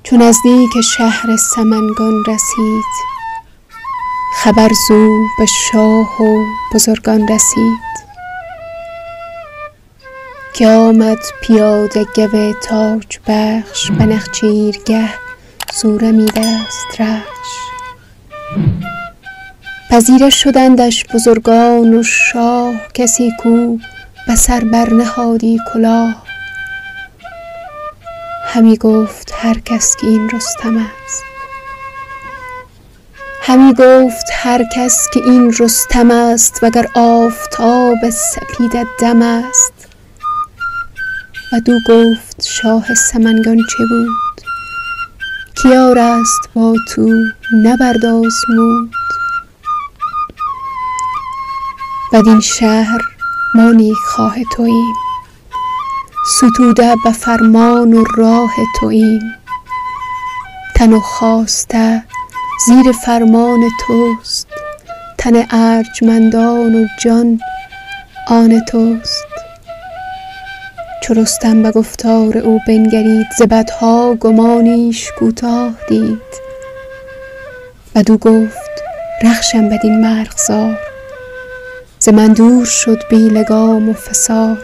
چون نزدیک شهر سمنگان رسید، خبر زو به شاه و بزرگان رسید. که آمد پیاده گو تاج بخش، به نخچیرگه زورمیده است رخش. پذیره شدندش بزرگان و شاه، کسی کو به سر برنهادی کلاه. همی گفت هر کس که این رستم است، همی گفت هر کس که این رستم است. وگر آفتاب سپید دم است. و دو گفت شاه سمنگان چه بود، کیار است با تو نبرد آزمود. بدین شهر ما نیک خواه توییم، ستوده به فرمان و راه توییم. تن و خواسته زیر فرمان توست، تن ارجمندان و جان آن توست. چو رستم به گفتار او بنگرید، ز بدها گمانیش کوتاه دید. بدو گفت رخشم بدین مرغزار، ز من دور شد بی لگام و فسار.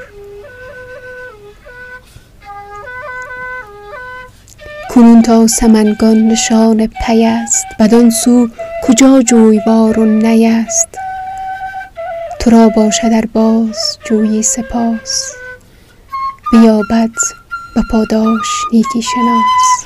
کنون تا سمنگان نشان پی است، بدان سو کجا جویبار و نی است. تو را باشد ار باز جویی سپاس، بیابد به پاداش نیکی شناس.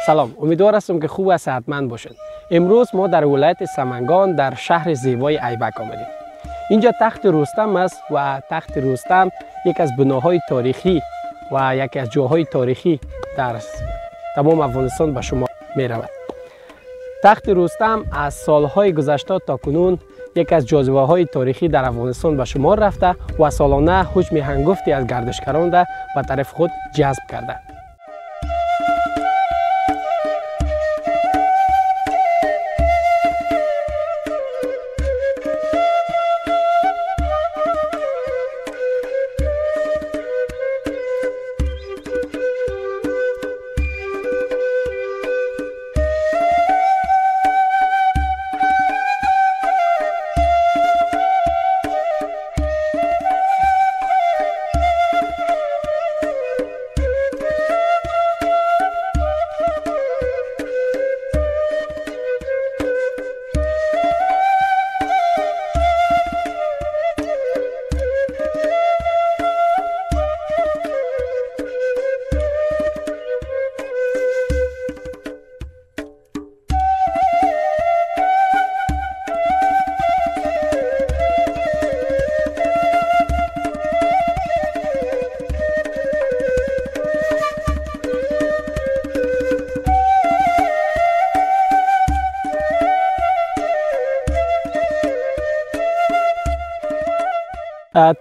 سلام، امیدوار هستم که خوب و صحتمند باشید. امروز ما در ولایت سمنگان در شهر زیبای ایبک آمدیم. اینجا تخت رستم است و تخت رستم یک از بناهای تاریخی و یکی از جاهای تاریخی در تمام افغانستان به شما می رود. تخت رستم از سالهای گذشته تا کنون یک از جاذبه های تاریخی در افغانستان به شما رفته و سالانه حجم هنگفتی از گردشگران را به طرف خود جذب کرده.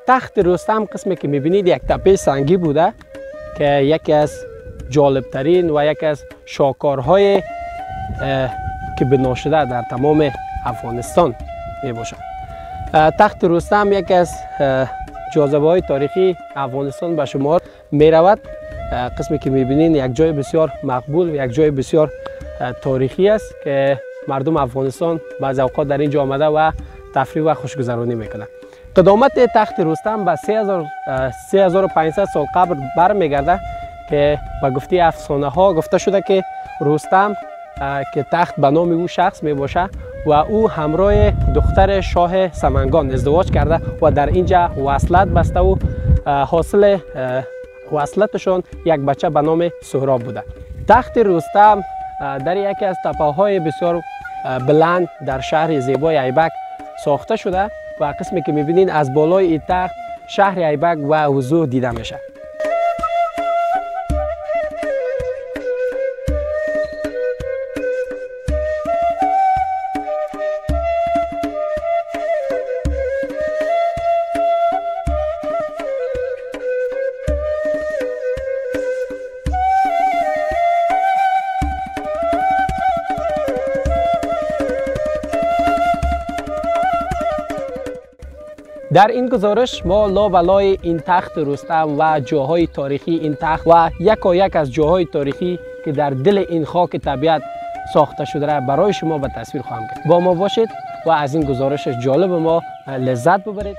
تخت رستم قسمی که میبینید یک تپه سنگی بوده که یکی از جالبترین و یکی از شاهکارهای که بنا شده در تمام افغانستان میباشد. تخت رستم یکی از جاذبه های تاریخی افغانستان به شمار میرود. قسمی که میبینید یک جای بسیار مقبول و یک جای بسیار تاریخی است که مردم افغانستان بعضی اوقات در اینجا آمده و تفریح و خوشگذرانی میکنند. قدامت تخت رستم به 3500 سال قبل برمیگرده که به گفته افسانه ها گفته شده که رستم که تخت به نام او شخص می باشه و او همراه دختر شاه سمنگان ازدواج کرده و در اینجا وصلت بسته و حاصل وصلتشان یک بچه به نام سهراب بوده. تخت رستم در یکی از تپه‌های بسیار بلند در شهر زیبای ایبک ساخته شده و قسمی که میبینین از بالای این تخت شهر ایبک و وضوح دیده میشه. در این گزارش ما لابلای این تخت رستم و جاهای تاریخی این تخت و یکایک از جاهای تاریخی که در دل این خاک طبیعت ساخته شده را برای شما به تصویر خواهم کرد. با ما باشید و از این گزارش جالب ما لذت ببرید.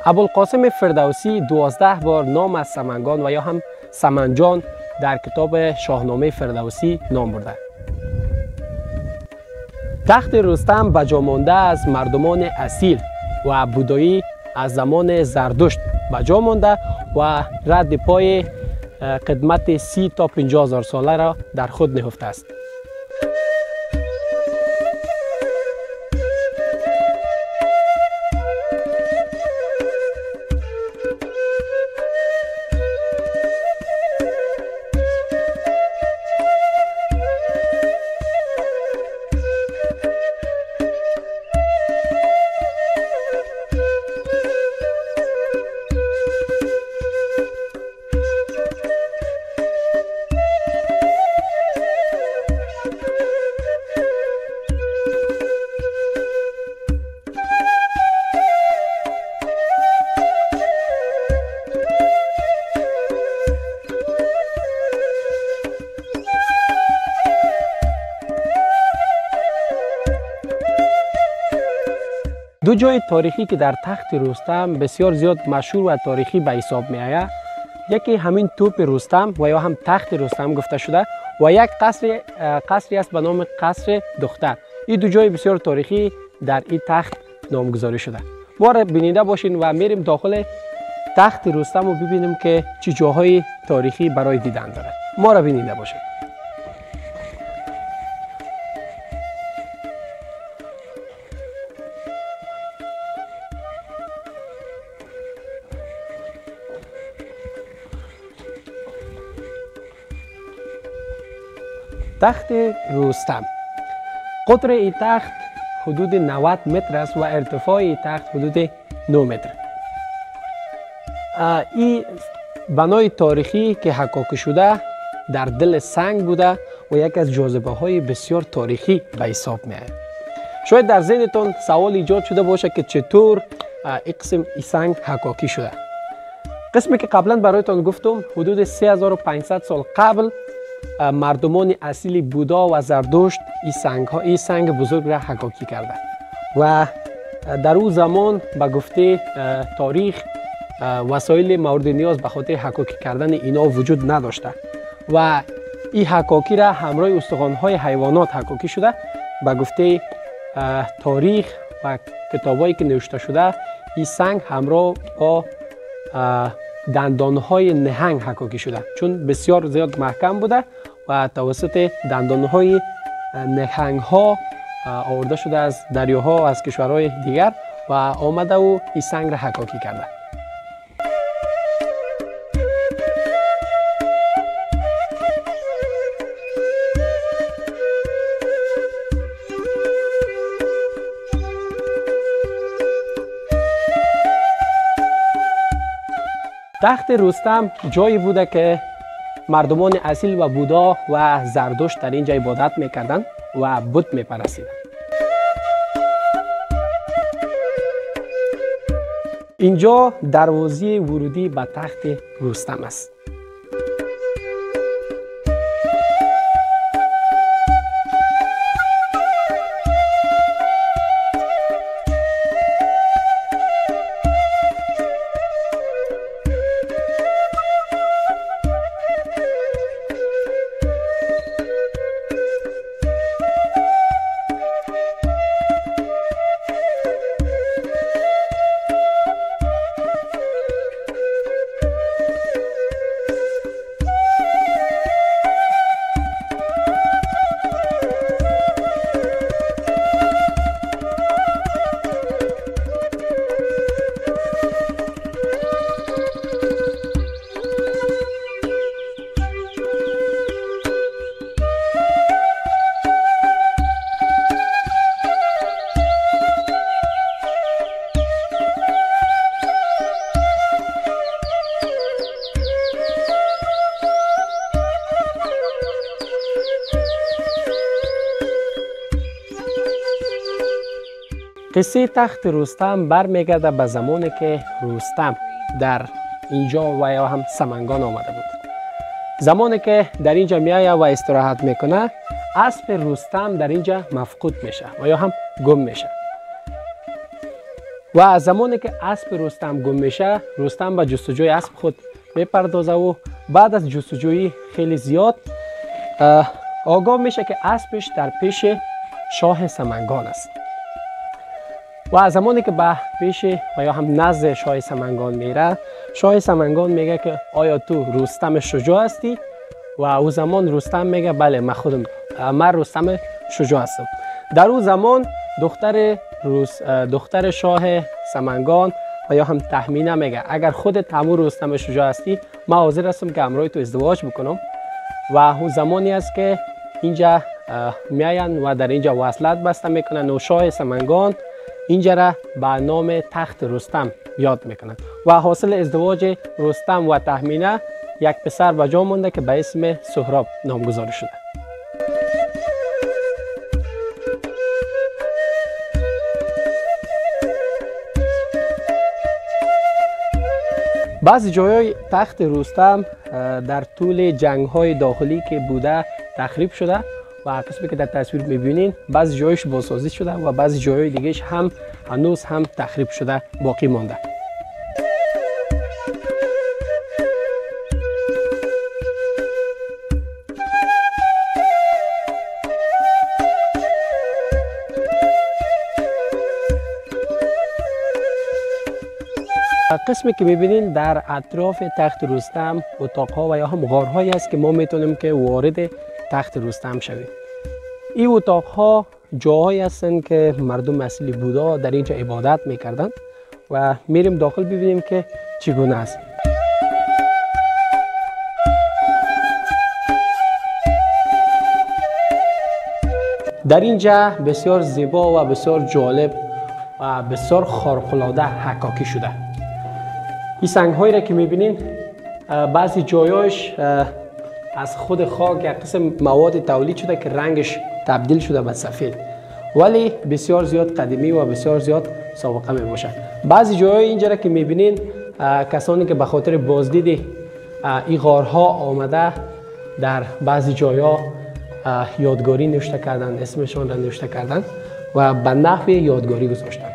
ابوالقاسم فردوسی 12 بار نام از سمنگان و یا هم سمنجان در کتاب شاهنامه فردوسی نام برده. تخت رستم بجا مانده از مردمان اصیل و بودایی از زمان زردشت بجا مانده و رد پای قدمت 30 تا 50 هزار ساله را در خود نهفته است. دو جای تاریخی که در تخت رستم بسیار زیاد مشهور و تاریخی به حساب می آید، یکی همین توپ رستم و یا هم تخت رستم گفته شده و یک قصری است به نام قصر دختر. این دو جای بسیار تاریخی در این تخت نامگذاری شده. ما را بینیده باشین و میریم داخل تخت رستم و ببینیم که چه جاهای تاریخی برای دیدن دارد. ما را بینیده باشین. تخت رستم. قطر این تخت حدود 90 متر است و ارتفاع این تخت حدود 9 متر. این بنای تاریخی که حکاکی شده در دل سنگ بوده و یک از جاذبه های بسیار تاریخی به حساب می آید. شاید در ذهنتان سوال ایجاد شده باشه که چطور این قسم این سنگ حکاکی شده. قسمی که قبلا برایتان گفتم حدود 3500 سال قبل مردمان اصیل بودا و زردشت این سنگ بزرگ را حکاکی کرده و در او زمان به گفته تاریخ وسایل مورد نیاز به خاطر حکاکی کردن اینا وجود نداشته و این حکاکی را همراه استخوان‌های حیوانات حکاکی شده. به گفته تاریخ و کتابایی که نوشته شده این سنگ همراه با دندانهای نهنگ حکاکی شده، چون بسیار زیاد محکم بوده و توسط دندانهای نهنگ ها آورده شده از دریاها و از کشورهای دیگر و آمده و این سنگ را حکاکی کرده. تخت رستم جایی بوده که مردمان اصیل و بودا و زردشت در اینجا عبادت میکردند و بت میپرستیدند. اینجا دروازه ورودی به تخت رستم است. قصه تخت رستم برمیگرده به زمانی که رستم در اینجا و یا هم سمنگان آمده بود. زمانی که در اینجا میآید و استراحت میکنه، اسب رستم در اینجا مفقود میشه و یا هم گم میشه. و زمانی که اسب رستم گم میشه، رستم به جستجوی اسب خود میپردازه و بعد از جستجویی خیلی زیاد آگاه میشه که اسبش در پیش شاه سمنگان است. و زمانی که به پیش و یا هم نزد شاه سمنگان میره، شاه سمنگان میگه که آیا تو رستم شجاع هستی؟ و او زمان رستم میگه بله من رستم شجاع هستم. در او زمان دختر شاه سمنگان و یا هم تهمینه میگه اگر خودت همون رستم شجاع هستی، من حاضر هستم که همراه تو ازدواج بکنم. و او زمانی است که اینجا میاین و در اینجا وصلت بسته میکنن و شاه سمنگان اینجا را به نام تخت رستم یاد میکنن و حاصل ازدواج رستم و تهمینه یک پسر به جا مونده که به اسم سهراب نامگذاری شده. بعضی جایهای تخت رستم در طول جنگ های داخلی که بوده تخریب شده و قسمی که در تصویر میبینین بعضی جایش بازسازی شده و بعضی جایهای دیگهش هم هنوز هم تخریب شده باقی مانده. قسمی که میبینین در اطراف تخت رستم اتاقها و یا هم غارهایی است که ما میتونیم که وارد تخت رستم شویم. این اتاقها جاهایی هستند که مردم اصلی بودا در اینجا عبادت میکردن و میریم داخل ببینیم که چگونه است. در اینجا بسیار زیبا و بسیار جالب و بسیار خارق‌العاده حکاکی شده. این سنگ هایی را که میبینین بعضی جایاش از خود خاک یک قسم مواد تولید شده که رنگش تبدیل شده به سفید، ولی بسیار زیاد قدیمی و بسیار زیاد سابقه می باشد. بعضی جاهای اینجا را که میبینین کسانی که به خاطر بازدید این غارها آمده در بعضی جاها یادگاری نوشته کردن، اسمشان را نوشته کردن و به نحو یادگاری گذاشتن.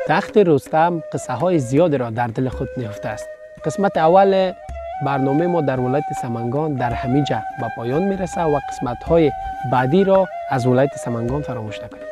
تخت رستم قصه های زیادی را در دل خود نهفته است. قسمت اول برنامه ما در ولایت سمنگان در همینجا به پایان میرسه و قسمت های بعدی را از ولایت سمنگان فراموش نکنید.